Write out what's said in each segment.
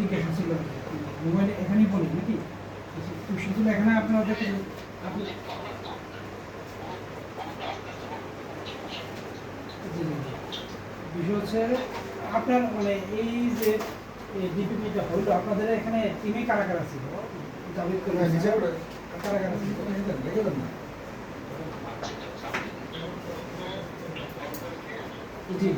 জিজ্ঞাসা ছিল মোবাইল এখানেই বলি নাকি শুধু এখানে আপনাদের বিষয় হচ্ছে আপনার মানে এই যে ডিপিপিটা হইলো আপনাদের এখানে টিমে কারা কারা ছিল জাভেদ করে কারা কারা ছিল জি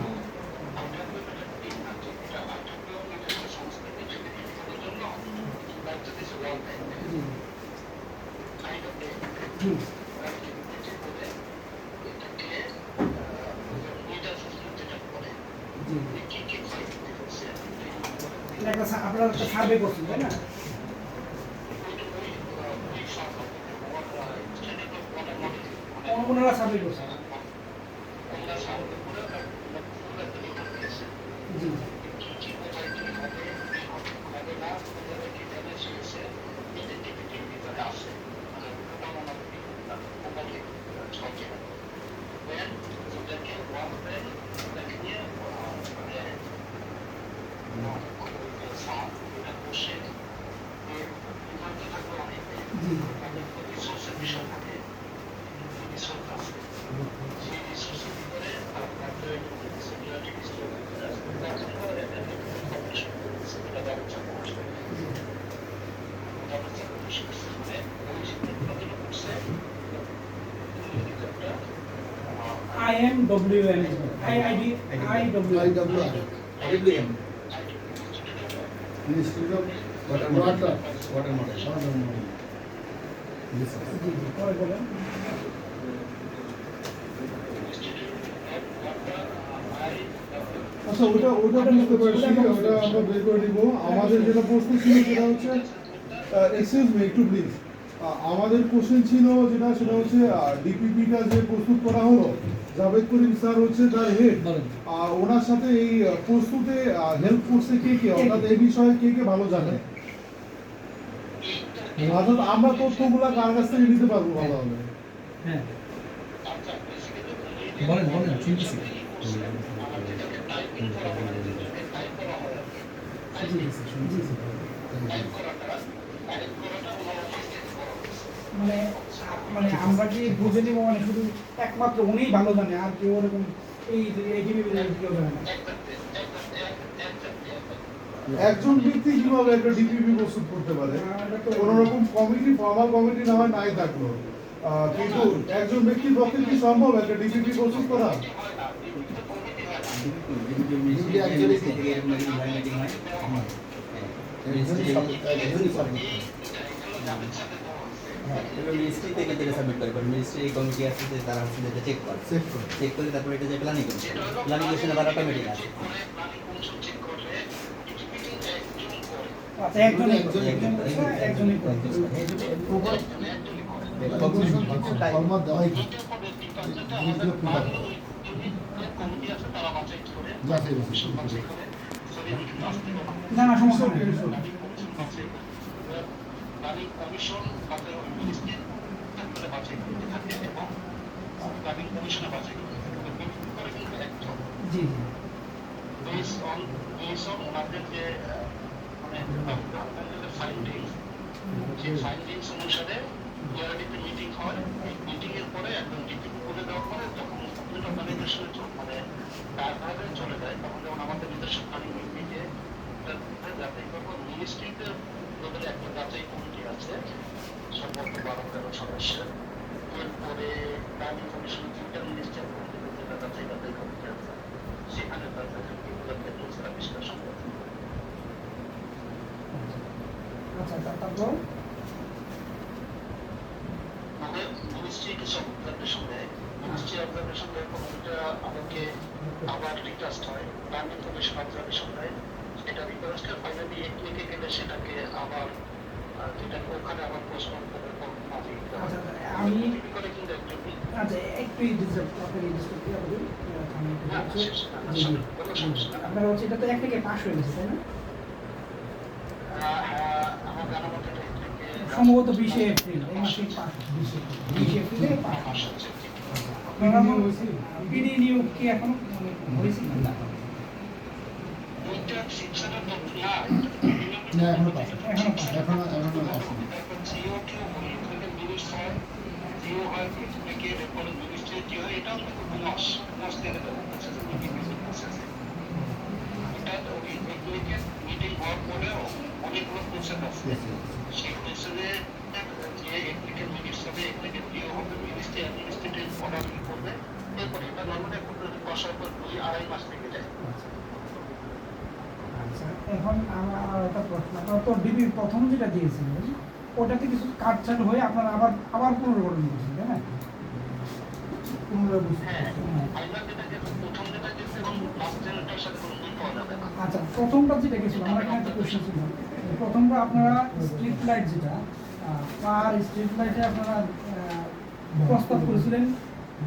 জি আপনারা একটা সার্ভে করছেন তাই না ওনারা সার্ভে করছেন জি IMWM Ministry of Water Model. Yes, sir. আচ্ছা ওটা বুঝতে পারছি ওটা আমরা বের করে দিব আমাদের যেটা প্রশ্ন ছিল সেটা হচ্ছে এক্সকিউজ মি একটু প্লিজ আমাদের কোশ্চেন ছিল সেটা হচ্ছে ডিপিপিটা যে প্রস্তুত করা হলো জাভেদ করিম স্যার হচ্ছে তার হেড ওনার সাথে এই প্রস্তুতে হেল্প করছে কে কে অর্থাৎ এই বিষয়ে কে কে ভালো জানে অর্থাৎ আমরা তথ্যগুলা কার কাছ থেকে নিতে পারবো ভালো হবে হ্যাঁ বলেন শুনতেছি মানে মানে আমরা কি বুঝে নিব মানে শুধু একমাত্র উনিই ভালো জানে আর কেউ ওরকম এই কেউ জানে না একজন ব্যক্তি কিভাবে একটা ডিপিপি প্রস্তুত করতে পারে কোন রকম কমিটি ফর্মাল কমিটি না হয় নাই থাকলো কিন্তু একজন ব্যক্তির পক্ষে কি সম্ভব একটা ডিপিপি প্রস্তুত করা মিনিস্ট্রি থেকে যেটা সাবমিট করে মিনিস্ট্রি কমিটি আছে যে তারা হচ্ছে যেটা চেক করে তারপরে এটা যে প্ল্যানিং করছে প্ল্যানিং করছে আবার অটোমেটিক আছে আচ্ছা একজনই ফর্মাল দেওয়াই কি না না সমস্যা নেই প্ল্যানিং কমিশন বাছাই করতে থাকে এবং প্ল্যানিং কমিশনে বাছাই করতে থাকে করে কিন্তু একজন জি বেস অন ওনাদের যে মানে ফাইন্ডিংস যে ফাইন্ডিংস অনুসারে ইয়ারলিতে মিটিং হয় এই মিটিং এর পরে একদম ডিপিপি করে দেওয়ার পরে যখন অর্গানাইজেশনের মানে তারপরে চলে যায় তখন যেমন আমাদের নিজস্ব প্ল্যানিং মিটিংয়ে যাচাই করবো মিনিস্ট্রিতে ওদের একটা যাচাই কমিটি আছে সম্ভবত 12-13 সদস্যের এরপরে প্ল্যানিং কমিশনের তিনটা মিনিস্টার কমিটিতে যেটা যাচাই কমিটি আছে সেখানে তাদের ক্ষেত্রে আবিষ্কার সম্ভব আচ্ছা তারপর আমাদের মিনিস্ট্রি কিছু অবজারভেশন দেয় মিনিস্ট্রি অবজারভেশন দেওয়ার পর ওটা আমাকে আবার রিকোয়েস্ট হয় প্ল্যানিং কমিশন অবজারভেশন দেয় এটা রিকোয়েস্টে ফাইনালি একে গেলে সেটাকে আবার যেটাকে ওখানে আবার প্রশ্ন করে আমি আচ্ছা একটু আপনার হচ্ছে এটা তো এক থেকে পাস হয়ে গেছে তাই না সম্ভবত 20 এপ্রিল এই মাসে পাস 20 এপ্রিলে পাস পিডি নিয়োগ কি এখন হয়েছে না এটা শিক্ষাটা না না এখনো পাস এখনো পাস এখনো তারপর জিওটিও বলি এখানে মিনিট হয় জিও হয় থেকে রেকর্ড মিনিস্ট্রি হয় এটাও কিন্তু 2 মাস থেকে দেবো প্রসেসে এটা ওই এগুলিকে মিটিং হওয়ার পরে অনেকগুলো প্রসেস আছে সেই প্রসেসে যে এপ্লিকেন্ট মিনিটস হবে এপ্লিকেন্ট ডিও হবে মিনিস্ট্রি অ্যাডমিনিস্ট্রেটিভ অর্ডার করবে এরপরে এটা নর্মালি বসার পর 2-2.5 মাস থেকে যায়। আচ্ছা এখন আমার একটা প্রশ্ন, আপনারা তো ডিবি প্রথম যেটা দিয়েছিলেন ওটাতে কিছু কাটছাট হয়ে আপনারা আবার পুনর্গঠন করছেন তাই না? পুনরাবৃত্তি। হ্যাঁ হ্যাঁ। ফাইনাল যেটা গেছে প্রথম যেটা গেছে এবং লাস্ট যেটার সাথে কোনো মিল পাওয়া যাবে না। আচ্ছা প্রথমটা যেটা গেছিল আমার এখানে একটা কোশ্চেন ছিল, প্রথমটা আপনারা স্ট্রিট লাইট যেটা পার স্ট্রিট লাইটে আপনারা প্রস্তাব করেছিলেন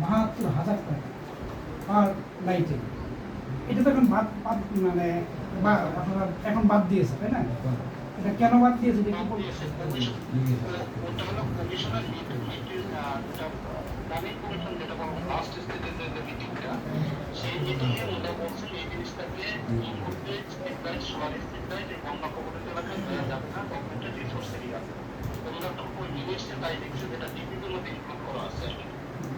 ৭২,০০০ টাকা পার লাইটে, এটা তো এখন মানে আপনারা এখন বাদ দিয়েছে তাই না? এটা কেন বাদ দিয়েছে দেখি বলুন। ওটা হলো কমিশনার প্ল্যানিং কমিশন যেটা বলবো লাস্ট স্টেজের যে মিটিংটা সেই মিটিংয়ে ওরা বলছে এই জিনিসটাকে এই মুহূর্তে street light solar street light এই বন্যা কবলিত এলাকায় দেওয়া যাবে না, গভর্নমেন্টের রিসোর্স এরিয়া ওগুলো একটা ওই মিনিস্ট্রি তাই দেখছে যেটা ডিপিগুলোর মধ্যে ইনক্লুড করা আছে।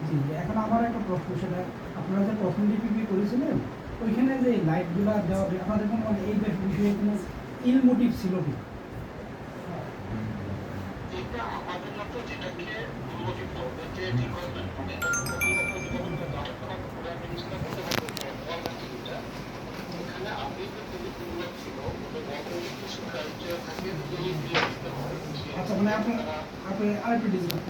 জি এখন আমার একটা প্রশ্ন, সেটা আপনারা যে প্রথম ডিপিপি করেছিলেন ওইখানে যে লাইটগুলো দেওয়া আপনাদের কোনো মানে এই বিষয়ে কোনো ইল মোটিভ ছিল কি? এটা আমাদের মতো যেটাকে উন্মোচিত হবে যে ডিপার্টমেন্ট এখানে আপনি যে পরিপূর্ণ ছিল কিছু ক্রাইটেরিয়া থাকে আচ্ছা মানে আপনি আরেকটু ডিসকাস